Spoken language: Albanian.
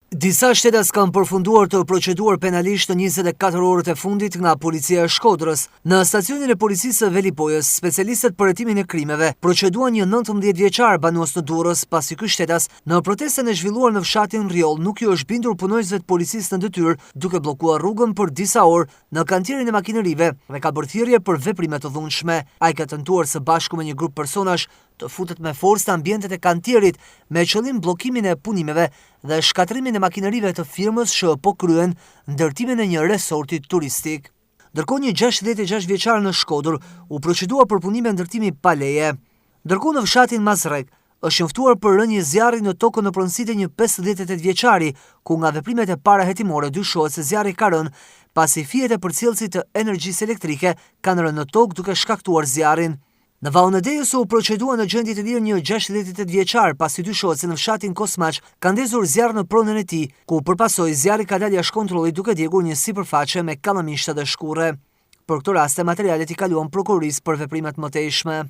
Disa shtetas kanë përfunduar të proceduar penalisht në 24 orët e fundit nga policia e Shkodrës. Në stacionin e policisë së Velipojës, specialistët për hetimin e krimeve proceduan një 19 vjeçar banues në Durrës, pasi ky shtetas në protestën e zhvilluar në fshatin Rjoll nuk i është bindur punojësve të policisë në detyrë, duke bllokuar rrugën për disa orë në kantierin e makinerive dhe ka bërë thirrje për veprime të dhunshme. Ai ka tentuar së bashku me një grup personash të futet me forcë në ambientet e kantierit me qëllim bllokimin e punimeve dhe shkatrimin e makinerive të firmës që po kryen ndërtimin e një resorti turistik. Ndërkohë një 66 vjeçar në Shkodër u procedua për punime ndërtimi pa leje. Ndërkohë në fshatin Mazrek është njoftuar për rënje zjarri në tokën në pronësitë një 58 vjeçari, ku nga veprimet e para hetimore dyshohet se zjarri ka rënë pasi fijet e përcjellësit të energjisë elektrike kanë rënë në tokë duke shkaktuar zjarrin. Në Vallën e Dejës u procedua në gjendje të lirë një 68 vjeçar, pasi dyshohet se në fshatin Kosmaç ka ndezur zjarr në pronën e tij, ku përpasoj zjarri ka dalë jashtë kontrollit duke djegur një sipërfaqe me kallamishta dhe shkurre. Për këtë rast materialet i kaluan prokurorisë për veprimet mëtejshme.